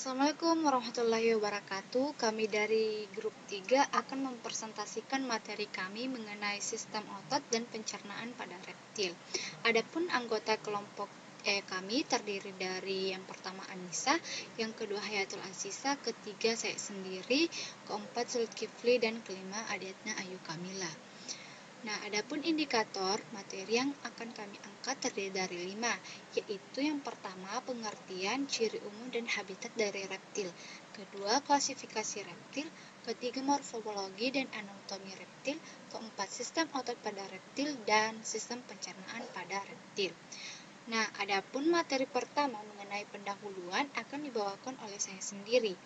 Assalamualaikum warahmatullahi wabarakatuh. Kami dari grup 3 akan mempresentasikan materi kami mengenai sistem otot dan pencernaan pada reptil. Adapun anggota kelompok kami terdiri dari yang pertama Anissa, yang kedua Hayatul Azizah, ketiga saya sendiri, keempat Zulkifli, dan kelima Adiatna Ayu Kamila. Nah, adapun indikator materi yang akan kami angkat terdiri dari 5, yaitu yang pertama pengertian, ciri umum, dan habitat dari reptil. Kedua, klasifikasi reptil. Ketiga, morfologi dan anatomi reptil. Keempat, sistem otot pada reptil dan sistem pencernaan pada reptil. Nah, adapun materi pertama mengenai pendahuluan akan dibawakan oleh saya sendiri.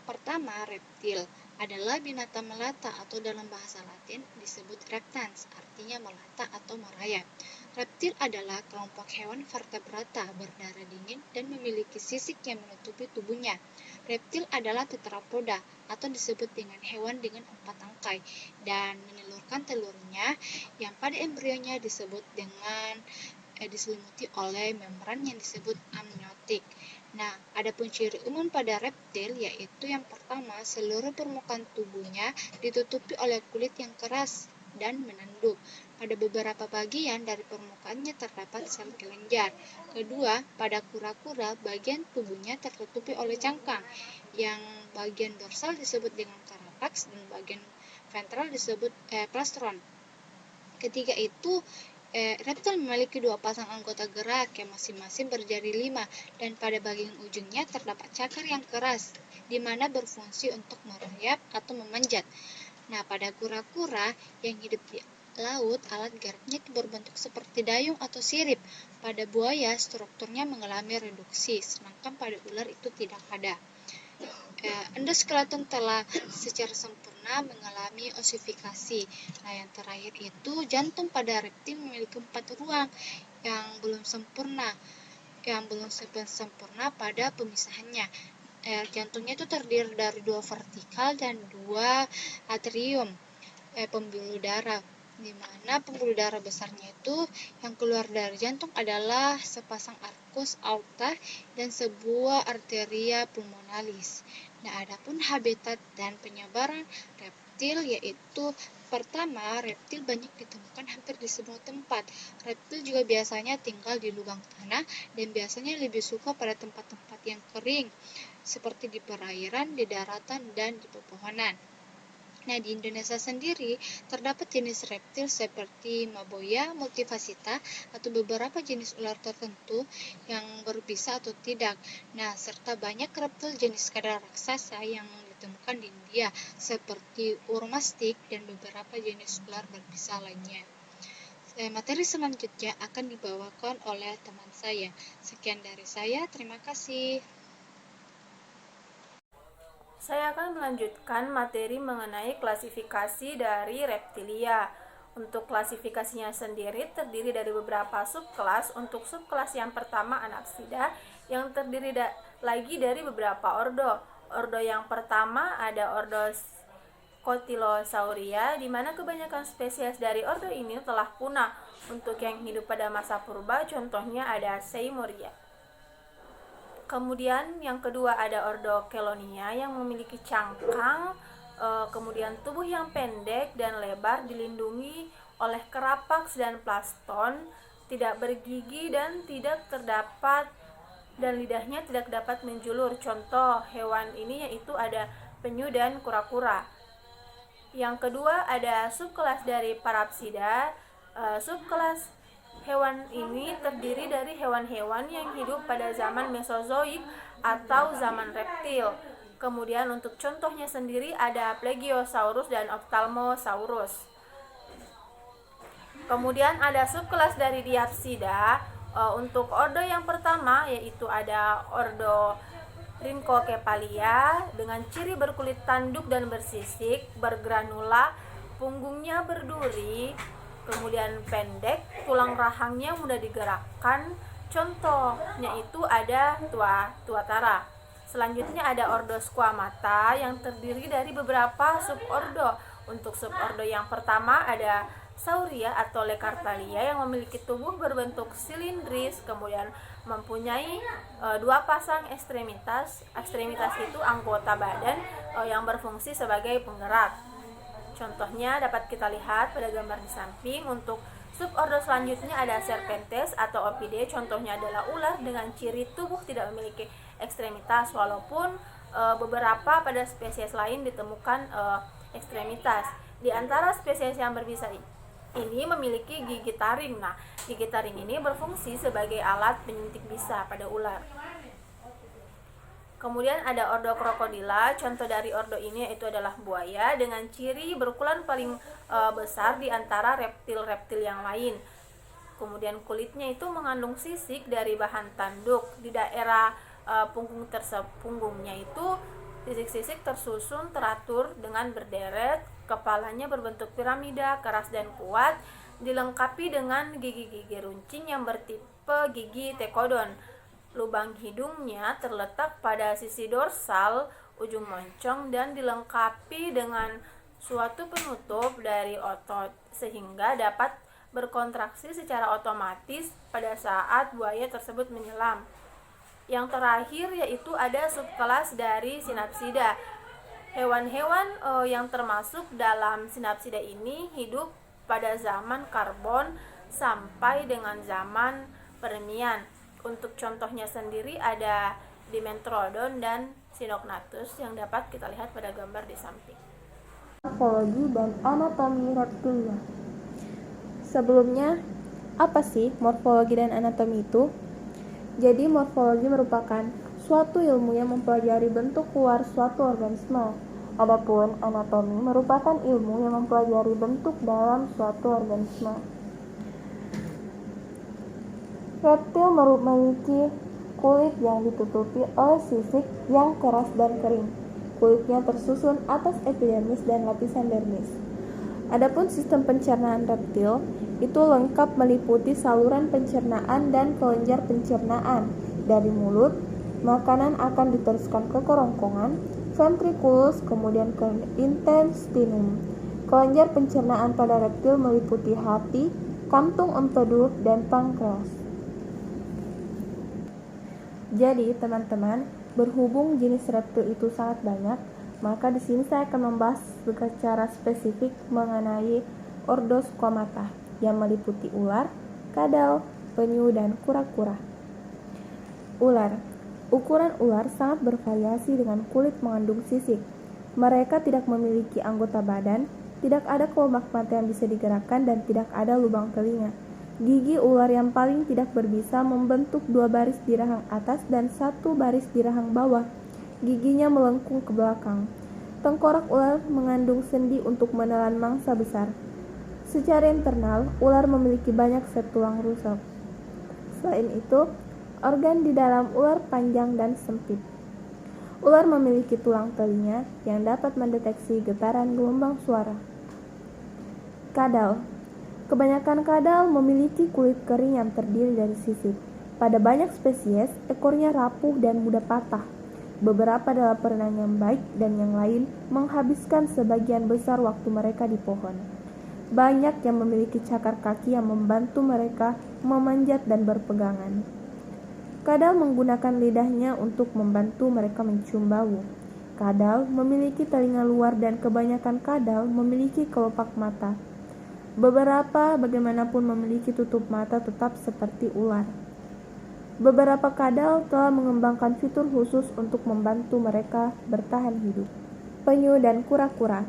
Pertama, reptil adalah binatang melata atau dalam bahasa Latin disebut reptans, artinya melata atau merayap. Reptil adalah kelompok hewan vertebrata berdarah dingin dan memiliki sisik yang menutupi tubuhnya. Reptil adalah tetrapoda atau disebut dengan hewan dengan 4 tangkai dan menelurkan telurnya yang pada embrionya disebut dengan diselimuti oleh membran yang disebut amniotik. Nah, adapun ciri umum pada reptil yaitu yang pertama, seluruh permukaan tubuhnya ditutupi oleh kulit yang keras dan menunduk. Pada beberapa bagian dari permukaannya terdapat sel kelenjar. Kedua, pada kura-kura bagian tubuhnya tertutupi oleh cangkang, yang bagian dorsal disebut dengan carapax dan bagian ventral disebut plastron. Ketiga itu, reptil memiliki 2 pasang anggota gerak yang masing-masing berjari 5 dan pada bagian ujungnya terdapat cakar yang keras di mana berfungsi untuk merayap atau memanjat. Nah, pada kura-kura yang hidup di laut, alat geraknya itu berbentuk seperti dayung atau sirip. Pada buaya, strukturnya mengalami reduksi, sedangkan pada ular itu tidak ada. Endoskeleton telah secara sempurna mengalami osifikasi. Nah, yang terakhir itu jantung pada reptil memiliki 4 ruang yang belum sempurna pada pemisahannya. Jantungnya itu terdiri dari 2 vertikal dan 2 atrium pembuluh darah, di mana pembuluh darah besarnya itu yang keluar dari jantung adalah sepasang arcus aorta dan sebuah arteria pulmonalis. Nah, adapun habitat dan penyebaran reptil yaitu pertama, reptil banyak ditemukan hampir di semua tempat. Reptil juga biasanya tinggal di lubang tanah dan biasanya lebih suka pada tempat-tempat yang kering, seperti di perairan, di daratan, dan di pepohonan. Nah, di Indonesia sendiri terdapat jenis reptil seperti maboya multifasita atau beberapa jenis ular tertentu yang berbisa atau tidak. Nah, serta banyak reptil jenis kadal raksasa yang ditemukan di India seperti urmastik dan beberapa jenis ular berbisa lainnya. Materi selanjutnya akan dibawakan oleh teman saya. Sekian dari saya, terima kasih. Saya akan melanjutkan materi mengenai klasifikasi dari reptilia. Untuk klasifikasinya sendiri terdiri dari beberapa subkelas. Untuk subkelas yang pertama Anapsida yang terdiri lagi dari beberapa ordo. Ordo yang pertama ada ordo Cotylosaurida, di mana kebanyakan spesies dari ordo ini telah punah. Untuk yang hidup pada masa purba contohnya ada Seimuria. Kemudian yang kedua ada ordo Chelonia yang memiliki cangkang, kemudian tubuh yang pendek dan lebar dilindungi oleh carapax dan plaston, tidak bergigi dan lidahnya tidak dapat menjulur. Contoh hewan ini yaitu ada penyu dan kura-kura. Yang kedua ada subkelas dari Parapsida. Subkelas hewan ini terdiri dari hewan-hewan yang hidup pada zaman Mesozoik atau zaman reptil. Kemudian untuk contohnya sendiri ada Plagiosaurus dan Ophthalmosaurus. Kemudian ada subkelas dari Diapsida. Untuk ordo yang pertama yaitu ada ordo Rhynchocephalia dengan ciri berkulit tanduk dan bersisik, bergranula, punggungnya berduri, kemudian pendek, tulang rahangnya mudah digerakkan. Contohnya itu ada tuatara. Selanjutnya ada ordo Squamata yang terdiri dari beberapa subordo. Untuk subordo yang pertama ada Sauria atau Lecartalia yang memiliki tubuh berbentuk silindris, kemudian mempunyai dua pasang ekstremitas. Ekstremitas itu anggota badan yang berfungsi sebagai penggerak. Contohnya dapat kita lihat pada gambar di samping. Untuk subordo selanjutnya ada Serpentes atau Opidae, contohnya adalah ular dengan ciri tubuh tidak memiliki ekstremitas, walaupun beberapa pada spesies lain ditemukan ekstremitas. Di antara spesies yang berbisa ini memiliki gigi taring. Nah, gigi taring ini berfungsi sebagai alat penyuntik bisa pada ular. Kemudian ada ordo Crocodila. Contoh dari ordo ini yaitu adalah buaya dengan ciri berukuran paling besar di antara reptil-reptil yang lain. Kemudian kulitnya itu mengandung sisik dari bahan tanduk. Di daerah punggungnya itu sisik-sisik tersusun teratur dengan berderet. Kepalanya berbentuk piramida, keras dan kuat, dilengkapi dengan gigi-gigi runcing yang bertipe gigi tekodon. Lubang hidungnya terletak pada sisi dorsal ujung moncong dan dilengkapi dengan suatu penutup dari otot sehingga dapat berkontraksi secara otomatis pada saat buaya tersebut menyelam. Yang terakhir yaitu ada subkelas dari Synapsida. Hewan-hewan yang termasuk dalam Synapsida ini hidup pada zaman Karbon sampai dengan zaman Permian. Untuk contohnya sendiri ada Dimetrodon dan Sinognathus yang dapat kita lihat pada gambar di samping. Morfologi dan anatomi reptilia. Sebelumnya, apa sih morfologi dan anatomi itu? Jadi, morfologi merupakan suatu ilmu yang mempelajari bentuk luar suatu organisme. Adapun anatomi merupakan ilmu yang mempelajari bentuk dalam suatu organisme. Reptil memiliki kulit yang ditutupi oleh sisik yang keras dan kering. Kulitnya tersusun atas epidermis dan lapisan dermis. Adapun sistem pencernaan reptil itu lengkap meliputi saluran pencernaan dan kelenjar pencernaan. Dari mulut, makanan akan diteruskan ke kerongkongan, ventriculus, kemudian ke intestinum. Kelenjar pencernaan pada reptil meliputi hati, kantung empedu, dan pankreas. Jadi, teman-teman, berhubung jenis reptil itu sangat banyak, maka di sini saya akan membahas secara spesifik mengenai ordo Squamata yang meliputi ular, kadal, penyu, dan kura-kura. Ular. Ukuran ular sangat bervariasi dengan kulit mengandung sisik. Mereka tidak memiliki anggota badan, tidak ada kelopak mata yang bisa digerakkan, dan tidak ada lubang telinga. Gigi ular yang paling tidak berbisa membentuk 2 baris di rahang atas dan 1 baris di rahang bawah. Giginya melengkung ke belakang. Tengkorak ular mengandung sendi untuk menelan mangsa besar. Secara internal, ular memiliki banyak set tulang rusuk. Selain itu, organ di dalam ular panjang dan sempit. Ular memiliki tulang telinga yang dapat mendeteksi getaran gelombang suara. Kadal. Kebanyakan kadal memiliki kulit kering yang terdiri dari sisik. Pada banyak spesies, ekornya rapuh dan mudah patah. Beberapa dalam perenang yang baik dan yang lain menghabiskan sebagian besar waktu mereka di pohon. Banyak yang memiliki cakar kaki yang membantu mereka memanjat dan berpegangan. Kadal menggunakan lidahnya untuk membantu mereka mencium bau. Kadal memiliki telinga luar dan kebanyakan kadal memiliki kelopak mata. Beberapa bagaimanapun memiliki tutup mata tetap seperti ular. Beberapa kadal telah mengembangkan fitur khusus untuk membantu mereka bertahan hidup. Penyu dan kura-kura.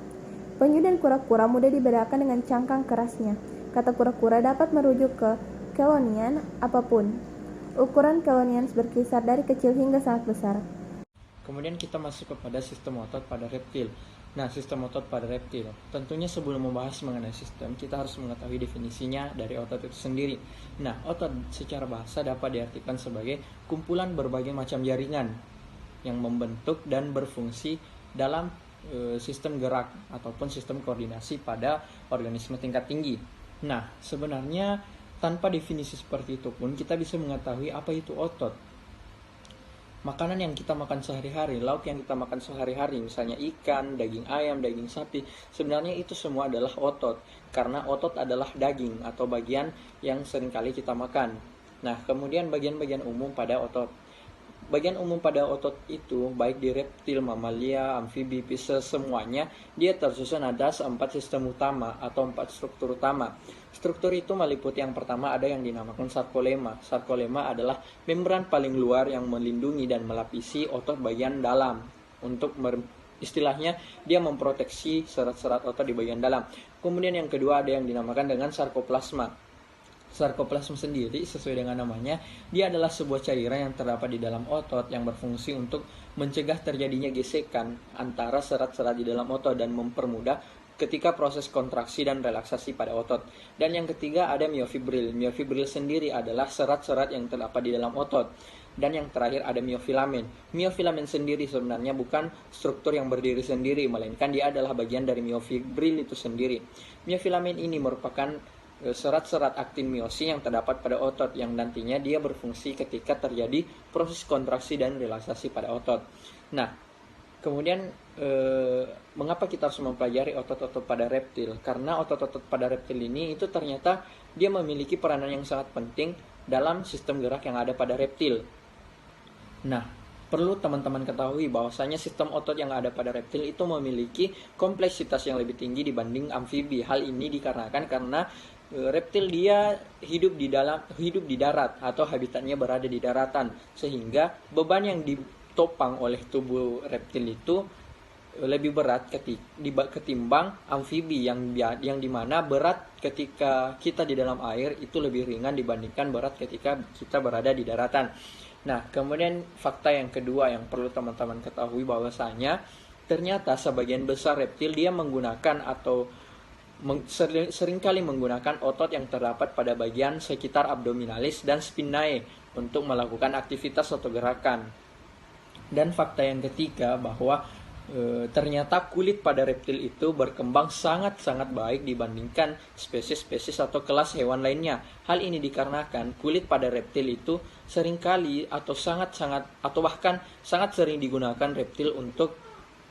Penyu dan kura-kura mudah dibedakan dengan cangkang kerasnya. Kata kura-kura dapat merujuk ke Chelonian apapun. Ukuran Chelonians berkisar dari kecil hingga sangat besar. Kemudian kita masuk kepada sistem otot pada reptil. Nah, sistem otot pada reptil. Tentunya sebelum membahas mengenai sistem, kita harus mengetahui definisinya dari otot itu sendiri. Nah, otot secara bahasa dapat diartikan sebagai kumpulan berbagai macam jaringan yang membentuk dan berfungsi dalam sistem gerak ataupun sistem koordinasi pada organisme tingkat tinggi. Nah, sebenarnya tanpa definisi seperti itu pun kita bisa mengetahui apa itu otot. makanan yang kita makan sehari-hari, lauk yang kita makan sehari-hari, misalnya ikan, daging ayam, daging sapi, sebenarnya itu semua adalah otot. Karena otot adalah daging atau bagian yang seringkali kita makan. Nah, kemudian bagian-bagian umum pada otot. Bagian umum pada otot itu, baik di reptil, mamalia, amfibi, pisces, semuanya, dia tersusun atas 4 sistem utama atau 4 struktur utama. Struktur itu meliputi yang pertama ada yang dinamakan sarkolema. Sarkolema adalah membran paling luar yang melindungi dan melapisi otot bagian dalam. Istilahnya, dia memproteksi serat-serat otot di bagian dalam. Kemudian yang kedua ada yang dinamakan dengan sarkoplasma. Sarkoplasma sendiri sesuai dengan namanya, dia adalah sebuah cairan yang terdapat di dalam otot yang berfungsi untuk mencegah terjadinya gesekan antara serat-serat di dalam otot dan mempermudah ketika proses kontraksi dan relaksasi pada otot. Dan yang ketiga ada miofibril. Miofibril sendiri adalah serat-serat yang terdapat di dalam otot. Dan yang terakhir ada miofilamen. Miofilamen sendiri sebenarnya bukan struktur yang berdiri sendiri, melainkan dia adalah bagian dari miofibril itu sendiri. Miofilamen ini merupakan serat-serat aktin miosin yang terdapat pada otot yang nantinya dia berfungsi ketika terjadi proses kontraksi dan relaksasi pada otot. Nah, kemudian mengapa kita harus mempelajari otot-otot pada reptil? Karena otot-otot pada reptil ini itu ternyata dia memiliki peranan yang sangat penting dalam sistem gerak yang ada pada reptil. Nah, perlu teman-teman ketahui bahwasanya sistem otot yang ada pada reptil itu memiliki kompleksitas yang lebih tinggi dibanding amfibi. Hal ini dikarenakan karena reptil dia hidup di darat atau habitatnya berada di daratan, sehingga beban yang ditopang oleh tubuh reptil itu lebih berat ketimbang amfibi yang dimana berat ketika kita di dalam air itu lebih ringan dibandingkan berat ketika kita berada di daratan. Nah, kemudian fakta yang kedua yang perlu teman-teman ketahui bahwasanya ternyata sebagian besar reptil dia menggunakan atau seringkali menggunakan otot yang terdapat pada bagian sekitar abdominalis dan spinae untuk melakukan aktivitas atau gerakan. Dan fakta yang ketiga bahwa ternyata kulit pada reptil itu berkembang sangat-sangat baik dibandingkan spesies-spesies atau kelas hewan lainnya. Hal ini dikarenakan kulit pada reptil itu seringkali atau bahkan sangat sering digunakan reptil untuk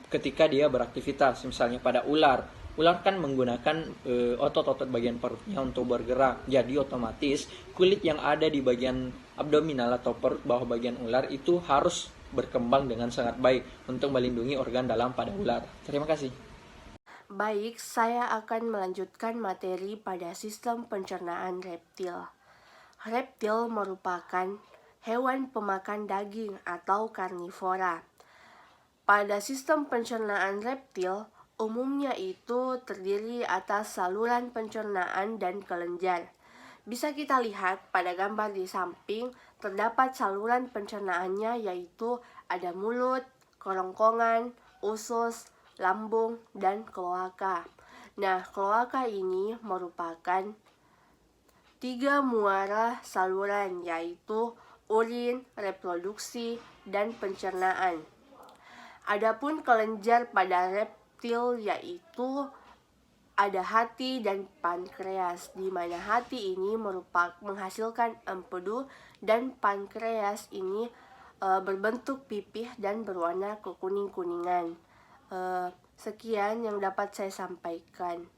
ketika dia beraktivitas. Misalnya pada ular. Ular kan menggunakan otot-otot bagian perutnya untuk bergerak. Jadi otomatis kulit yang ada di bagian abdominal atau perut bawah bagian ular itu harus berkembang dengan sangat baik untuk melindungi organ dalam pada ular. Terima kasih. Baik, saya akan melanjutkan materi pada sistem pencernaan reptil. Reptil merupakan hewan pemakan daging atau karnivora. Pada sistem pencernaan reptil, umumnya itu terdiri atas saluran pencernaan dan kelenjar. Bisa kita lihat pada gambar di samping, terdapat saluran pencernaannya yaitu ada mulut, kerongkongan, usus, lambung, dan kloaka. Nah, kloaka ini merupakan 3 muara saluran yaitu urin, reproduksi, dan pencernaan. Adapun kelenjar pada reptil yaitu ada hati dan pankreas, di mana hati ini menghasilkan empedu dan pankreas ini berbentuk pipih dan berwarna kekuning-kuningan. Sekian yang dapat saya sampaikan.